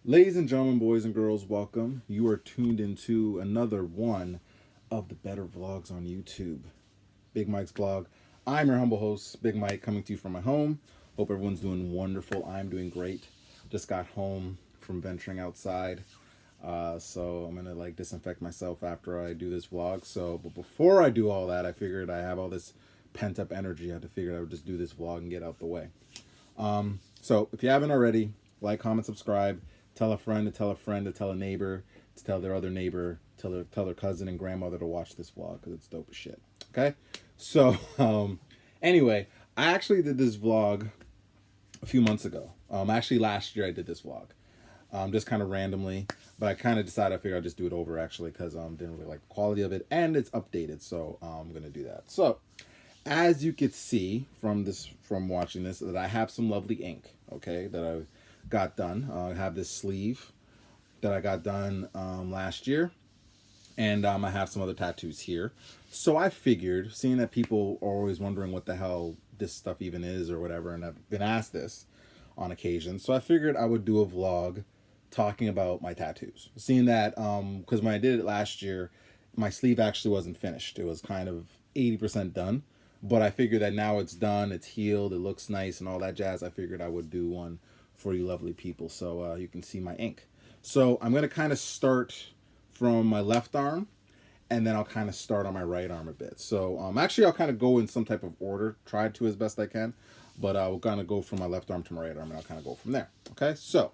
Ladies and gentlemen, boys and girls, welcome. You are tuned into another one of the better vlogs on YouTube, Big Mike's blog. I'm your humble host, Big Mike, coming to you from my home. Hope everyone's doing wonderful. I'm doing great. Just got home from venturing outside, so I'm gonna disinfect myself after I do this vlog. But before I do all that, I figured I have all this pent up energy. I had to figure I would just do this vlog and get out the way. So if you haven't already, like, comment, subscribe, tell a friend to tell a friend to tell a neighbor to tell their other neighbor, tell their cousin and grandmother to watch this vlog because it's dope as shit. Okay, so anyway, I actually did this vlog a few months ago. Actually last year I did this vlog, just kind of randomly, but I kind of decided I figured I'd just do it over actually because didn't really like the quality of it and it's updated, so I'm gonna do that. So as you could see from watching this, that I have some lovely ink, okay, that I got done. I have this sleeve that I got done last year, and I have some other tattoos here. So I figured, seeing that people are always wondering what the hell this stuff even is or whatever, and I've been asked this on occasion, so I figured I would do a vlog talking about my tattoos. Seeing that, because when I did it last year, my sleeve actually wasn't finished. It was kind of 80% done. But I figured that now it's done, it's healed, it looks nice and all that jazz. I figured I would do one for you lovely people so you can see my ink. So I'm going to kind of start from my left arm, and then I'll kind of start on my right arm a bit. So actually I'll kind of go in some type of order, try to as best I can, but I will kind of go from my left arm to my right arm, and I'll kind of go from there. Okay, so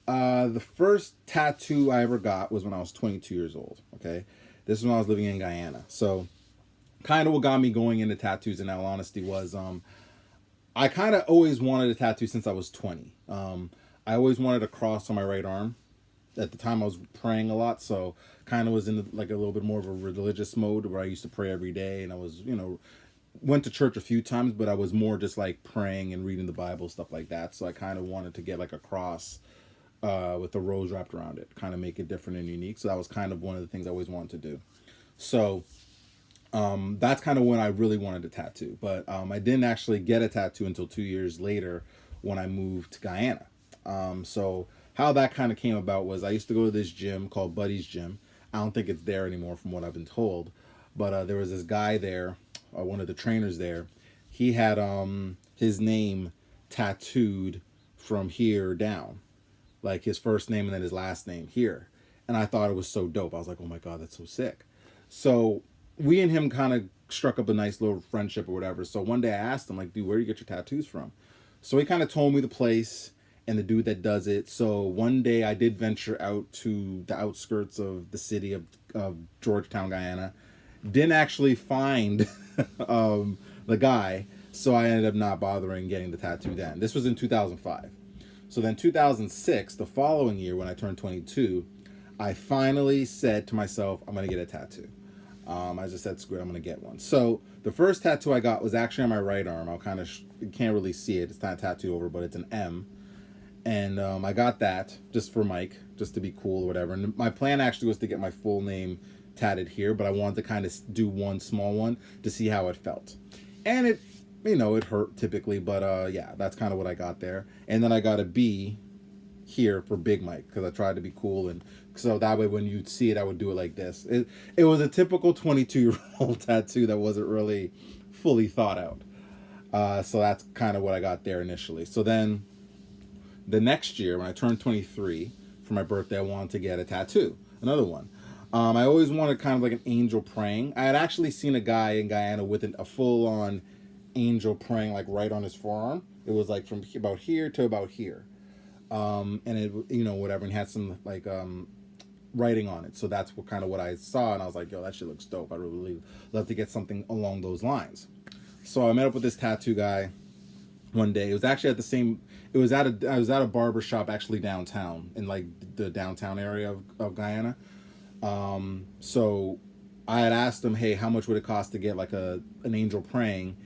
the first tattoo I ever got was when I was 22 years old. Okay, this is when I was living in Guyana. So kind of what got me going into tattoos, in all honesty, was I kind of always wanted a tattoo since I was 20. I always wanted a cross on my right arm. At the time I was praying a lot, so kind of was in like a little bit more of a religious mode where I used to pray every day, and I was, went to church a few times, but I was more just like praying and reading the Bible, stuff like that. So I kind of wanted to get like a cross with a rose wrapped around it, kind of make it different and unique. So that was kind of one of the things I always wanted to do. So that's kind of when I really wanted a tattoo. But I didn't actually get a tattoo until 2 years later when I moved to Guyana. So how that kind of came about was I used to go to this gym called Buddy's Gym. I don't think it's there anymore from what I've been told. But there was this guy there, one of the trainers there. He had his name tattooed from here down, like his first name and then his last name here. And I thought it was so dope. I was like, oh my God, that's so sick. So we and him kind of struck up a nice little friendship or whatever. So one day I asked him, like, dude, where do you get your tattoos from? So he kind of told me the place and the dude that does it. So one day I did venture out to the outskirts of the city of Georgetown, Guyana. Didn't actually find the guy. So I ended up not bothering getting the tattoo then. This was in 2005. So then 2006, the following year when I turned 22, I finally said to myself, I'm going to get a tattoo. I just said, screw it, I'm going to get one. So the first tattoo I got was actually on my right arm. I'll kind of, you can't really see it. It's not tattooed over, but it's an M. And I got that just for Mike, just to be cool or whatever. And my plan actually was to get my full name tatted here, but I wanted to kind of do one small one to see how it felt. And it, it hurt typically, but yeah, that's kind of what I got there. And then I got a B here for Big Mike because I tried to be cool, and so that way when you'd see it I would do it like this. It was a typical 22-year-old tattoo that wasn't really fully thought out. So that's kind of what I got there initially. So then the next year when I turned 23 for my birthday, I wanted to get a tattoo, another one. I always wanted kind of like an angel praying. I had actually seen a guy in Guyana with a full-on angel praying like right on his forearm. It was like from about here to about here. And it, whatever, and had some like writing on it. So that's what I saw, and I was like, yo, that shit looks dope. I really love to get something along those lines. So I met up with this tattoo guy one day. It was actually at the same. I was at a barber shop actually downtown in like the downtown area of Guyana. So I had asked him, hey, how much would it cost to get like an angel praying,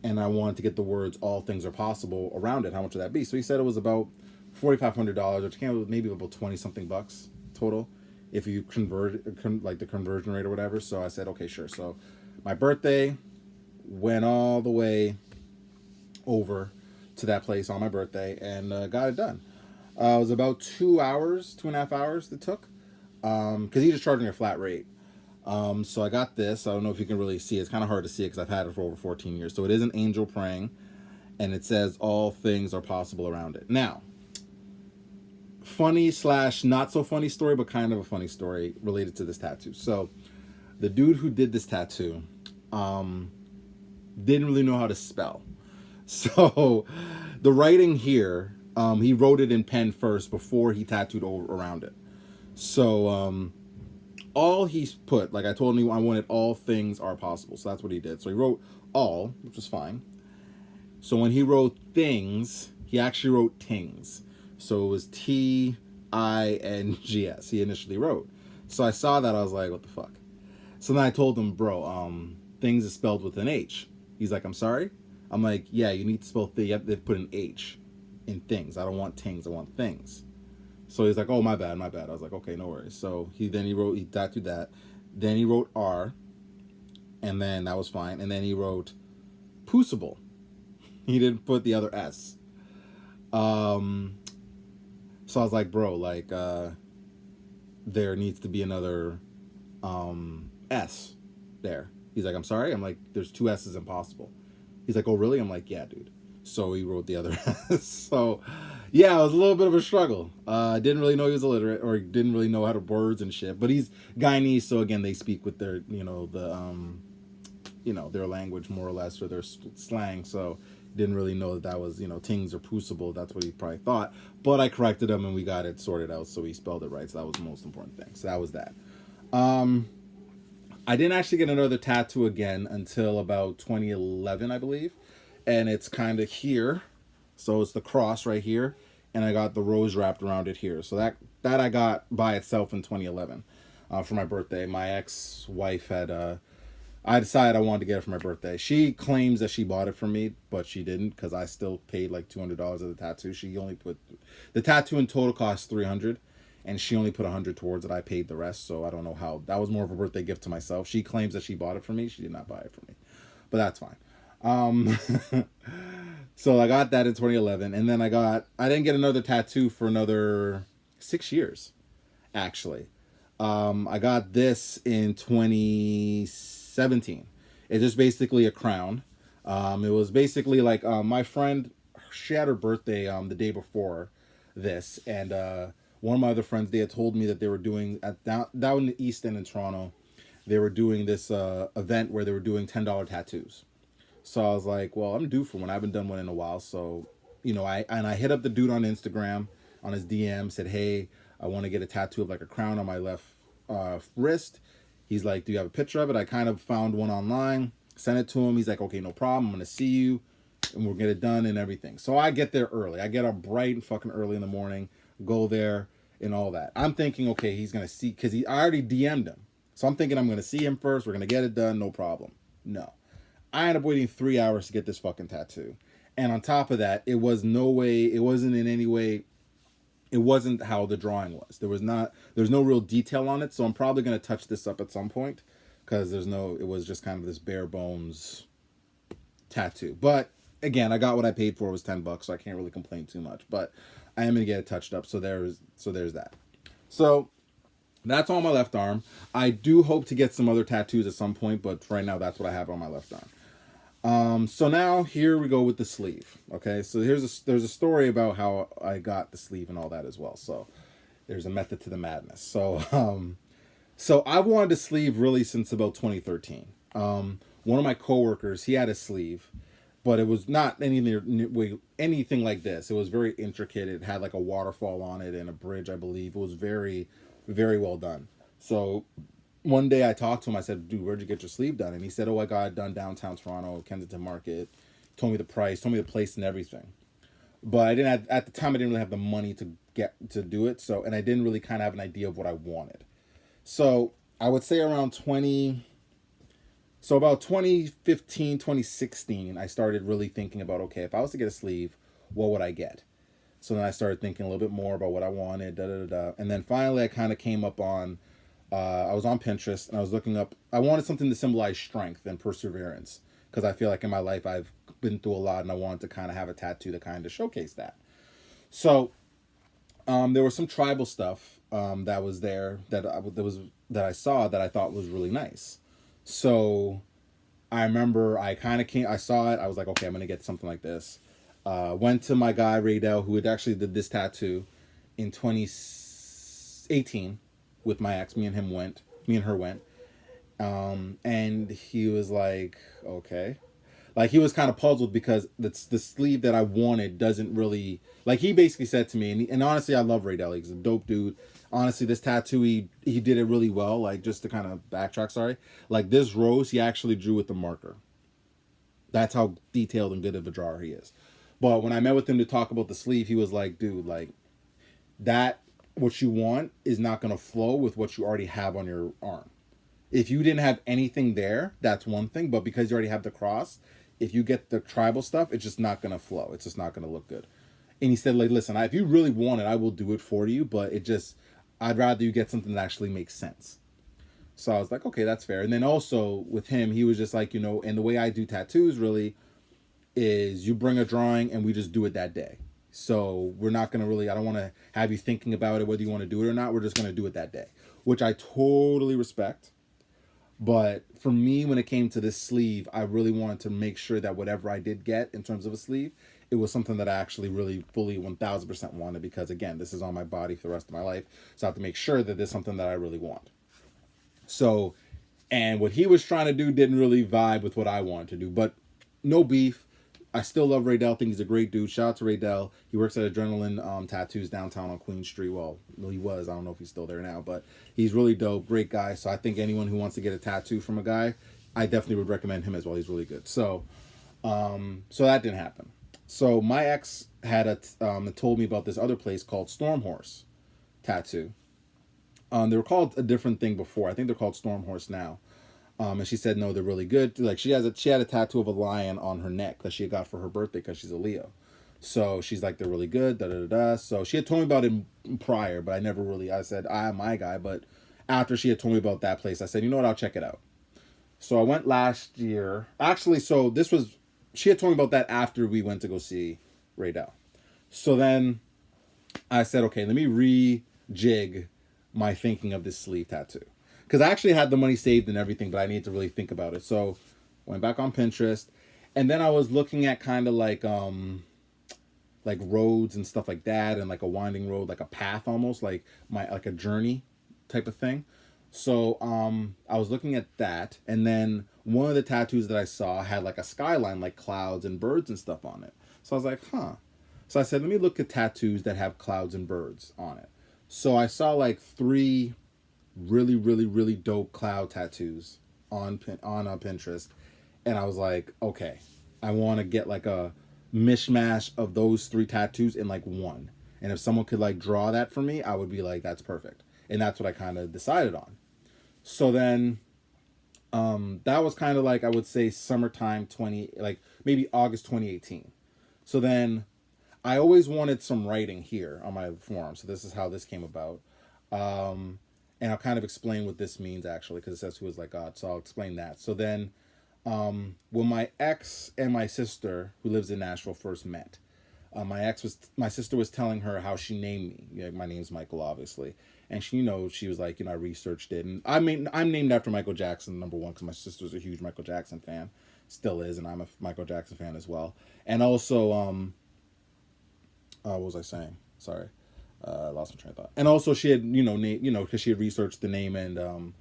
and I wanted to get the words "all things are possible" around it. How much would that be? So he said it was about $4,500, which came out maybe about 20 something bucks total, if you like the conversion rate or whatever. So I said, okay, sure. So my birthday, went all the way over to that place on my birthday and got it done. It was about 2 hours, 2.5 hours it took. Because he just charged me a flat rate. So I got this. I don't know if you can really see it. It's kind of hard to see it because I've had it for over 14 years. So it is an angel praying, and it says all things are possible around it. Now, funny slash not so funny story, but kind of a funny story related to this tattoo. So the dude who did this tattoo didn't really know how to spell. So the writing here, he wrote it in pen first before he tattooed over around it. So all he's put, like I told him, I wanted all things are possible. So that's what he did. So he wrote all, which was fine. So when he wrote things, he actually wrote tings. So it was Tings. He initially wrote. So I saw that, I was like, what the fuck? So then I told him, bro, things is spelled with an H. He's like, I'm sorry? I'm like, yeah, you need to spell you have to put an H in things. I don't want tings, I want things. So he's like, oh, my bad. I was like, okay, no worries. So he tattooed that. Then he wrote R, and then that was fine. And then he wrote Poosable. He didn't put the other S. So I was like, bro, like, there needs to be another S there. He's like, I'm sorry? I'm like, there's two S's impossible. He's like, oh, really? I'm like, yeah, dude. So he wrote the other S. So, yeah, it was a little bit of a struggle. Didn't really know he was illiterate, or didn't really know how to words and shit. But he's Guyanese, so again, they speak with their, their language more or less, or their slang. So didn't really know that was, tings or poosable. That's what he probably thought. But I corrected him, and we got it sorted out, so he spelled it right. So that was the most important thing. So that was that. I didn't actually get another tattoo again until about 2011, I believe. And it's kind of here. So it's the cross right here. And I got the rose wrapped around it here. So that I got by itself in 2011 for my birthday. My ex-wife had... I decided I wanted to get it for my birthday. She claims that she bought it for me, but she didn't, because I still paid like $200 of the tattoo. She only put... The tattoo in total cost $300. And she only put $100 towards it. I paid the rest, so I don't know how. That was more of a birthday gift to myself. She claims that she bought it for me. She did not buy it for me, but that's fine. So I got that in 2011, and then I didn't get another tattoo for another 6 years, actually. I got this in 2017. It's just basically a crown. It was basically like my friend. She had her birthday the day before this, and one of my other friends, they had told me that they were doing down in the East End in Toronto, they were doing this event where they were doing $10 tattoos. So I was like, well, I'm due for one. I haven't done one in a while. So, I hit up the dude on Instagram, on his DM, said, hey, I want to get a tattoo of like a crown on my left wrist. He's like, do you have a picture of it? I kind of found one online, sent it to him. He's like, okay, no problem. I'm going to see you and we'll get it done and everything. So I get there early. I get up bright and fucking early in the morning, go there and all that. I'm thinking, okay, he's going to see, because I already DM'd him. So I'm thinking I'm going to see him first. We're going to get it done. No problem. No. I ended up waiting 3 hours to get this fucking tattoo. And on top of that, it wasn't in any way, it wasn't how the drawing was. There's no real detail on it. So I'm probably going to touch this up at some point, because it was just kind of this bare bones tattoo. But again, I got what I paid for. It was $10, so I can't really complain too much. But I am gonna get it touched up. So there's that. So that's on my left arm. I do hope to get some other tattoos at some point, but right now that's what I have on my left arm. So now here we go with the sleeve. Okay, so there's a story about how I got the sleeve and all that as well. So there's a method to the madness. So I've wanted a sleeve really since about 2013. One of my coworkers, he had a sleeve, but it was not anything like this. It was very intricate. It had like a waterfall on it and a bridge, I believe. It was very, very well done. So one day I talked to him. I said, dude, where'd you get your sleeve done? And he said, oh, I got it done downtown Toronto, Kensington Market. Told me the price, told me the place and everything. But at the time, I didn't really have the money to do it. So, and I didn't really kind of have an idea of what I wanted. So I would say about 2015, 2016, I started really thinking about, okay, if I was to get a sleeve, what would I get? So then I started thinking a little bit more about what I wanted, And then finally I kind of came up on, I was on Pinterest and I was looking up, I wanted something to symbolize strength and perseverance. Because I feel like in my life I've been through a lot and I wanted to kind of have a tattoo to kind of showcase that. So There was some tribal stuff that was there that I saw that I thought was really nice. So I remember I kind of came, I saw it. I was like, okay, I'm gonna get something like this. Went to my guy Raydell, who had actually did this tattoo in 2018 with my ex. Me and her went, and he was like, okay. Like, he was kind of puzzled because the sleeve that I wanted doesn't really, like, he basically said to me, and honestly, I love Raydell. He's a dope dude. Honestly, this tattoo, he did it really well. Like, just to kind of backtrack, sorry. Like, this rose, he actually drew with the marker. That's how detailed and good of a drawer he is. But when I met with him to talk about the sleeve, he was like, dude, like, that, what you want is not going to flow with what you already have on your arm. If you didn't have anything there, that's one thing. But because you already have the cross, if you get the tribal stuff, it's just not going to flow. It's just not going to look good. And he said, like, listen, if you really want it, I will do it for you. But I'd rather you get something that actually makes sense. So I was like, okay, that's fair. And then also with him, he was just like, and the way I do tattoos really is you bring a drawing and we just do it that day. So we're not going to really, I don't want to have you thinking about it, whether you want to do it or not. We're just going to do it that day, which I totally respect. But for me, when it came to this sleeve, I really wanted to make sure that whatever I did get in terms of a sleeve, it was something that I actually really fully 1000% wanted, because again, this is on my body for the rest of my life. So I have to make sure that there's something that I really want. So, and what he was trying to do didn't really vibe with what I wanted to do, but no beef. I still love Raydell. Think he's a great dude. Shout out to Raydell. He works at Adrenaline Tattoos downtown on Queen Street. Well, he was. I don't know if he's still there now, but he's really dope. Great guy. So I think anyone who wants to get a tattoo from a guy, I definitely would recommend him as well. He's really good. So, so that didn't happen. So my ex had told me about this other place called Storm Horse Tattoo. They were called a different thing before. I think they're called Storm Horse now. And she said, no, they're really good. Like, she had a tattoo of a lion on her neck that she had got for her birthday because she's a Leo. So she's like, they're really good, da da da. So she had told me about it prior, but I said, I'm my guy. But after she had told me about that place, I said, you know what, I'll check it out. So I went last year. Actually, she had told me about that after we went to go see Raydell. So then I said, okay, let me rejig my thinking of this sleeve tattoo. Because I actually had the money saved and everything, but I needed to really think about it. So went back on Pinterest, and then I was looking at kind of like roads and stuff like that, and like a winding road, like a path almost, like a journey type of thing. So I was looking at that, and then one of the tattoos that I saw had like a skyline, like clouds and birds and stuff on it. So I was like, huh. So I said, let me look at tattoos that have clouds and birds on it. So I saw like 3 really, really, really dope cloud tattoos on Pinterest, and I was like, okay, I want to get like a mishmash of those 3 tattoos in like one. And if someone could like draw that for me, I would be like, that's perfect. And that's what I kind of decided on. So then that was kind of like, I would say summertime like maybe August 2018. So then I always wanted some writing here on my forearm. So this is how this came about. And I'll kind of explain what this means, actually, because it says who is like God. So I'll explain that. So then when my ex and my sister, who lives in Nashville, first met, my sister was telling her how she named me. You know, my name's Michael, obviously. And she was like, I researched it. And I'm named after Michael Jackson, number one, because my sister's a huge Michael Jackson fan. Still is, and I'm a Michael Jackson fan as well. And also, what was I saying? Sorry. I lost my train of thought. And also she had, because she had researched the name, and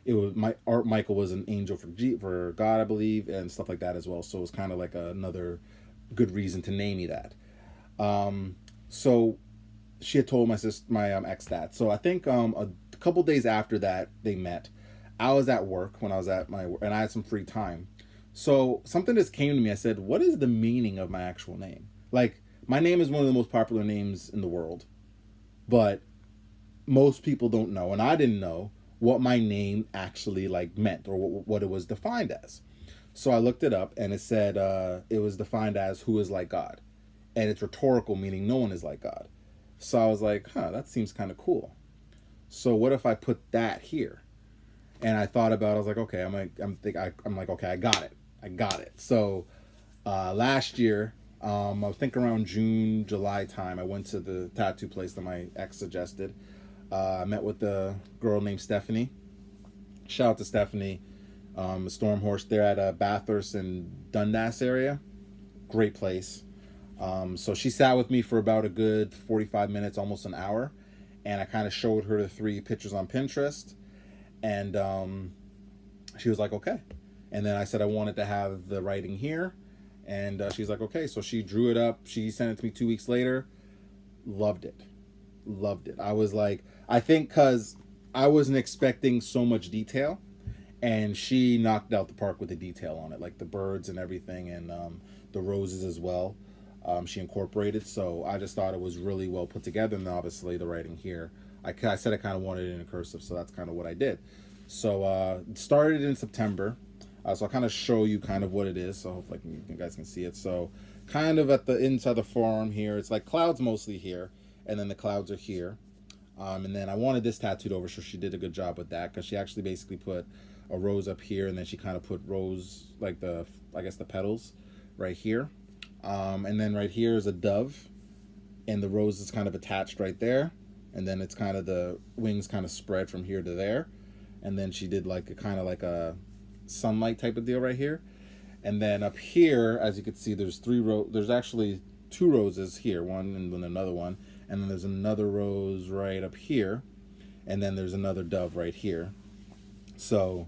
it was Michael was an angel for God, I believe, and stuff like that as well. So it was kind of like another good reason to name me that. So she had told my ex that. So I think a couple days after that they met, I was at work and I had some free time. So something just came to me. I said, what is the meaning of my actual name? Like, my name is one of the most popular names in the world, but most people don't know, and I didn't know what my name actually like meant, or what it was defined as. So I looked it up, and it said it was defined as who is like God, and it's rhetorical, meaning no one is like God. So I was like, that seems kind of cool. So what if I put that here? And I thought about it. I was like, okay, I'm like, okay, I got it. So last year, I think around June, July time, I went to the tattoo place that my ex suggested. I met with a girl named Stephanie. Shout out to Stephanie, a Storm Horse. They're at Bathurst and Dundas area. Great place. So she sat with me for about a good 45 minutes, almost an hour. And I kind of showed her the 3 pictures on Pinterest. And she was like, okay. And then I said I wanted to have the writing here. And she's like, okay. So she drew it up. She sent it to me 2 weeks later. Loved it. Loved it. I was like, I think because I wasn't expecting so much detail. And she knocked out the park with the detail on it, like the birds and everything, and the roses as well. She incorporated, so I just thought it was really well put together. And obviously, the writing here, I said I kind of wanted it in cursive, so that's kind of what I did. So started in September. So I'll kind of show you kind of what it is. So hopefully you guys can see it. So kind of at the inside of the forearm here, it's like clouds mostly here, and then the clouds are here. And then I wanted this tattooed over, so she did a good job with that because she actually basically put a rose up here, and then she kind of put rose like I guess the petals right here. And then right here is a dove, and the rose is kind of attached right there, and then it's kind of the wings kind of spread from here to there, and then she did like a kind of like a sunlight type of deal right here, and then up here, as you can see, there's actually 2 roses here, one and then another one, and then there's another rose right up here, and then there's another dove right here. So,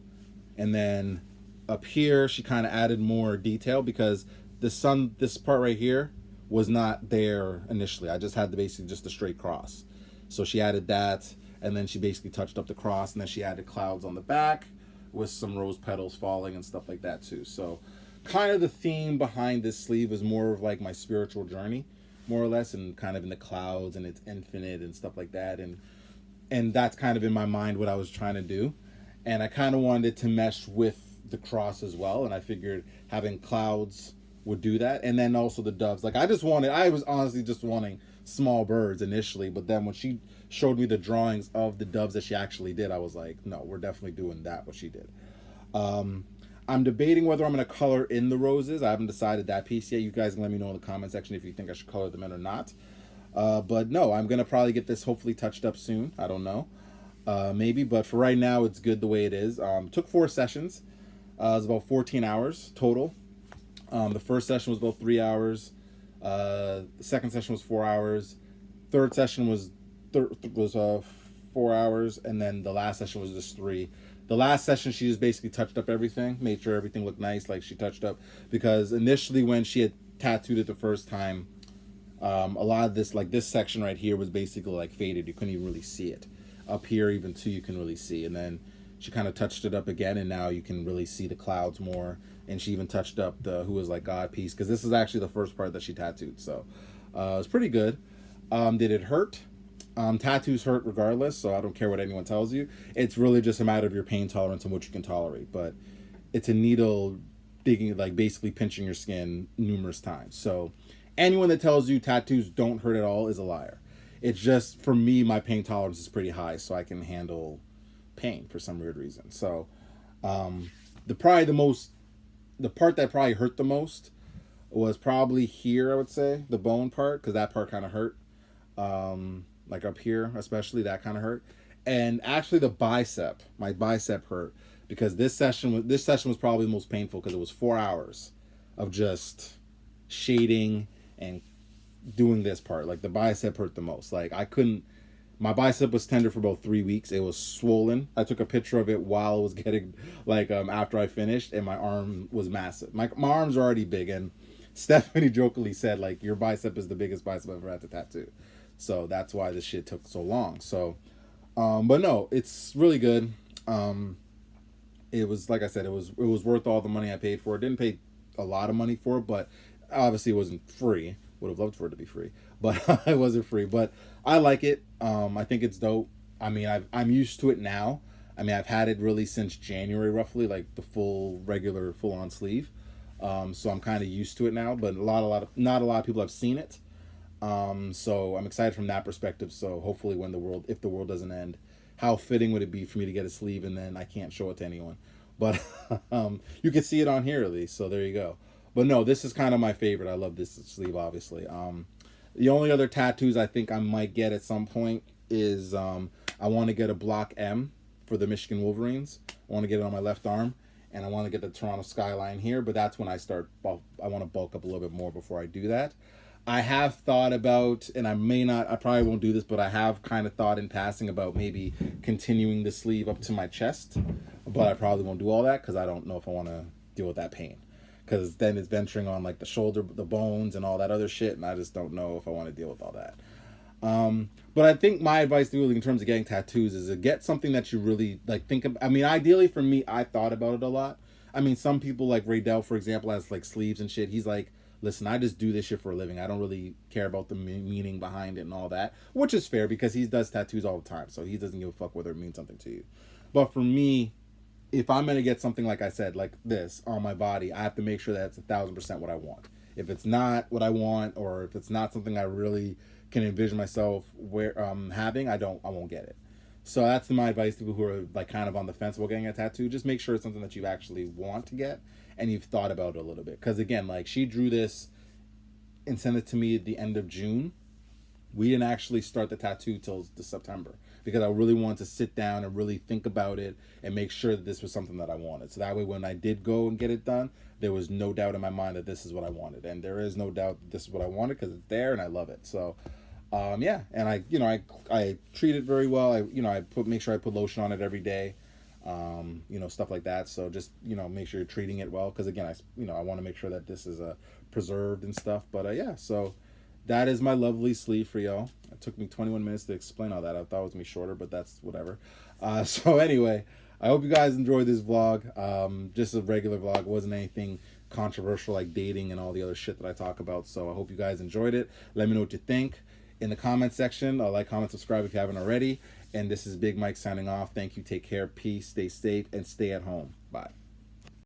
and then up here she kind of added more detail because this part right here was not there initially. I just had basically just a straight cross. So she added that, and then she basically touched up the cross, and then she added clouds on the back with some rose petals falling and stuff like that too. So kind of the theme behind this sleeve is more of like my spiritual journey, more or less, and kind of in the clouds, and it's infinite and stuff like that. And that's kind of in my mind what I was trying to do. And I kind of wanted it to mesh with the cross as well. And I figured having clouds would do that. And then also the doves. Like I was honestly just wanting small birds initially. But then when she showed me the drawings of the doves that she actually did, I was like, no, we're definitely doing that, what she did. I'm debating whether I'm going to color in the roses. I haven't decided that piece yet. You guys can let me know in the comment section if you think I should color them in or not. But no, I'm going to probably get this hopefully touched up soon. I don't know. Maybe, but for right now, it's good the way it is. Took 4 sessions. It was about 14 hours total. The first session was about 3 hours. The second session was 4 hours. Third session was 4 hours, and then the last session was just 3. The last session, she just basically touched up everything, made sure everything looked nice, like she touched up. Because initially, when she had tattooed it the first time, a lot of this, like this section right here, was basically like faded. You couldn't even really see it. Up here, even too, you can really see. And then she kind of touched it up again, and now you can really see the clouds more. And she even touched up the Who Was Like God piece, because this is actually the first part that she tattooed. So it was pretty good. Did it hurt? Tattoos hurt regardless, so I don't care what anyone tells you. It's really just a matter of your pain tolerance and what you can tolerate. But it's a needle digging, like basically pinching your skin numerous times. So anyone that tells you tattoos don't hurt at all is a liar. It's just, for me, my pain tolerance is pretty high, so I can handle pain for some weird reason. So the part that probably hurt the most was probably here, I would say, the bone part, because that part kind of hurt. Like up here, especially, that kind of hurt. And actually my bicep hurt, because this session was probably the most painful, because it was 4 hours of just shading and doing this part. Like the bicep hurt the most. Like my bicep was tender for about 3 weeks. It was swollen. I took a picture of it while it was getting, like, after I finished, and my arm was massive. My arms are already big, and Stephanie jokingly said, like, your bicep is the biggest bicep I've ever had to tattoo. So that's why this shit took so long. So, but no, it's really good. It was, like I said, it was worth all the money I paid for it. Didn't pay a lot of money for it, but obviously it wasn't free. Would have loved for it to be free, but it wasn't free. But I like it. I think it's dope. I mean, I'm used to it now. I mean, I've had it really since January, roughly, like the full on sleeve. So I'm kind of used to it now. But not a lot of people have seen it. So I'm excited from that perspective. So hopefully, if the world doesn't end, how fitting would it be for me to get a sleeve and then I can't show it to anyone? But you can see it on here at least. So there you go. But no, this is kind of my favorite. I love this sleeve, obviously. The only other tattoos I think I might get at some point is I want to get a block M for the Michigan Wolverines. I want to get it on my left arm, and I want to get the Toronto skyline here. But that's when I start. I want to bulk up a little bit more before I do that. I have thought about, and I may not. I probably won't do this, but I have kind of thought in passing about maybe continuing the sleeve up to my chest. But I probably won't do all that because I don't know if I want to deal with that pain. Because then it's venturing on like the shoulder, the bones, and all that other shit, and I just don't know if I want to deal with all that. But I think my advice to you in terms of getting tattoos is to get something that you really like think of. I mean, ideally for me, I thought about it a lot. I mean, some people like Raydell, for example, has like sleeves and shit. He's like, listen, I just do this shit for a living. I don't really care about the meaning behind it and all that, which is fair because he does tattoos all the time, so he doesn't give a fuck whether it means something to you. But for me, if I'm gonna get something like I said, like this on my body, I have to make sure that it's 1,000% what I want. If it's not what I want, or if it's not something I really can envision myself having, I won't get it. So that's my advice to people who are like kind of on the fence about getting a tattoo. Just make sure it's something that you actually want to get and you've thought about it a little bit. Because again, like she drew this and sent it to me at the end of June. We didn't actually start the tattoo till the September because I really wanted to sit down and really think about it and make sure that this was something that I wanted. So that way when I did go and get it done, there was no doubt in my mind that this is what I wanted. And there is no doubt that this is what I wanted because it's there and I love it. So yeah, and I treat it very well. I make sure I put lotion on it every day. Stuff like that. So just, make sure you're treating it well. Cause again, I want to make sure that this is preserved and stuff, but yeah, so that is my lovely sleeve for y'all. It took me 21 minutes to explain all that. I thought it was going to be shorter, but that's whatever. So anyway, I hope you guys enjoyed this vlog. Just a regular vlog. It wasn't anything controversial like dating and all the other shit that I talk about. So I hope you guys enjoyed it. Let me know what you think in the comment section. Like, comment, subscribe if you haven't already. And this is Big Mike signing off. Thank you. Take care. Peace. Stay safe and stay at home. Bye.